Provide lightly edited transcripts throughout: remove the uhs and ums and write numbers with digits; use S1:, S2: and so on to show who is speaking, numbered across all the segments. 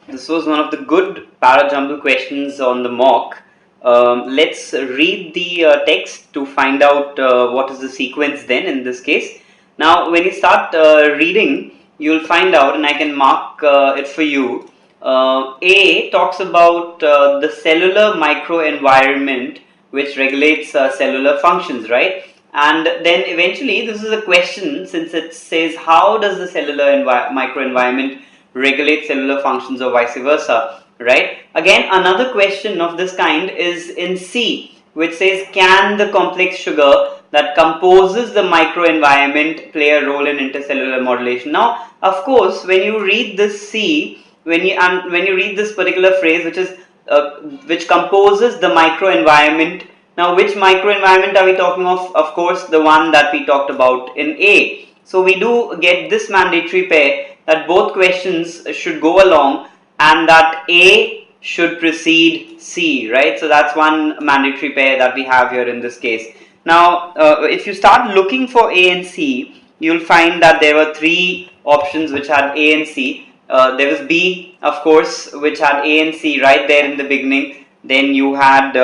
S1: This was one of the good parajumble questions on the mock. Let's read the text to find out what is the sequence then in this case. Now, when you start reading, you'll find out, and I can mark it for you. A talks about the cellular microenvironment which regulates cellular functions, right? And then eventually, this is a question since it says how does the cellular microenvironment regulate cellular functions or vice versa, right? Again, another question of this kind is in C, which says can the complex sugar that composes the microenvironment play a role in intercellular modulation? Now, of course, when you read this C, when you read this particular phrase, which composes the microenvironment. Now, which microenvironment are we talking of? Of course, the one that we talked about in A. So we do get this mandatory pair that both questions should go along and that A should precede C, right? So that's one mandatory pair that we have here in this case. Now, if you start looking for A and C, you'll find that there were three options which had A and C. There was B, of course, which had A and C right there in the beginning. Then you had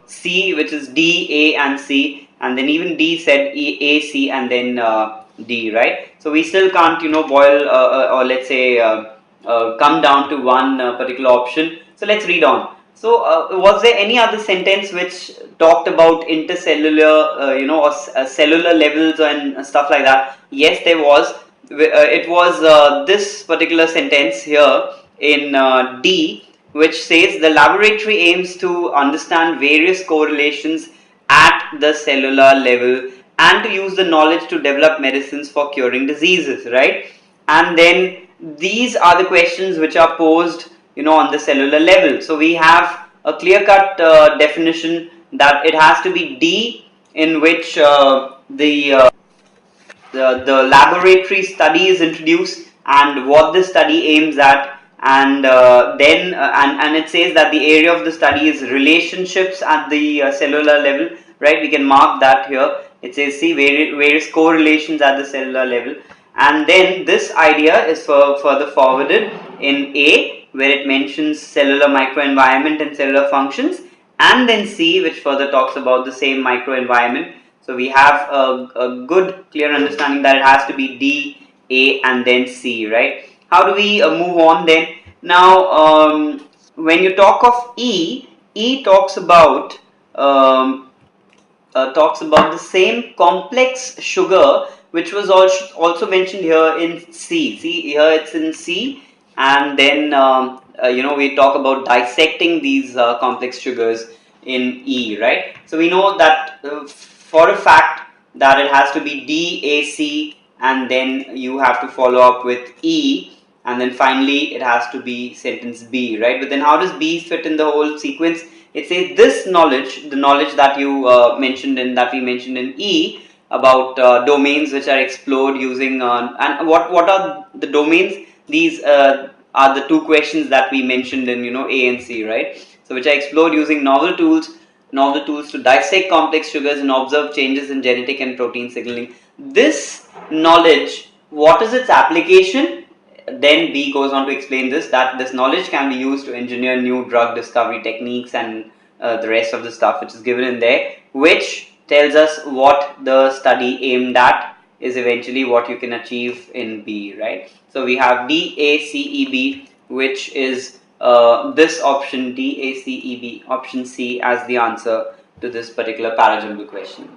S1: C, which is D, A, and C, and then even D said A, C, and then D, right? So we still can't, boil or let's say come down to one particular option. So let's read on. So was there any other sentence which talked about intercellular, or cellular levels and stuff like that? Yes, there was. It was this particular sentence here in D, which says the laboratory aims to understand various correlations at the cellular level and to use the knowledge to develop medicines for curing diseases, right? And then these are the questions which are posed, on the cellular level. So we have a clear-cut definition that it has to be D, in which the laboratory study is introduced and what the study aims at, and and it says that the area of the study is relationships at the cellular level, right? We can mark that here. It says see various correlations at the cellular level, and then this idea is further forwarded in A, where it mentions cellular microenvironment and cellular functions, and then C, which further talks about the same microenvironment. So we have a good clear understanding that it has to be D, A, and then C, right? How do we move on then? Now, when you talk of E, E talks about the same complex sugar which was also mentioned here in C. See here it's in C, and then we talk about dissecting these complex sugars in E, right? So we know that for a fact that it has to be DAC, and then you have to follow up with E, and then finally it has to be sentence B, right? But then how does B fit in the whole sequence? It says this knowledge, the knowledge that you mentioned in that we mentioned in E about domains which are explored using and what are the domains? These are the two questions that we mentioned in A and C, right? So which are explored using novel tools to dissect complex sugars and observe changes in genetic and protein signaling. This knowledge, what is its application? Then B goes on to explain that this knowledge can be used to engineer new drug discovery techniques and the rest of the stuff which is given in there, which tells us what the study aimed at is eventually what you can achieve in B, right? So we have DACEB, which is this option, DACEB, option C, as the answer to this particular parajumble question.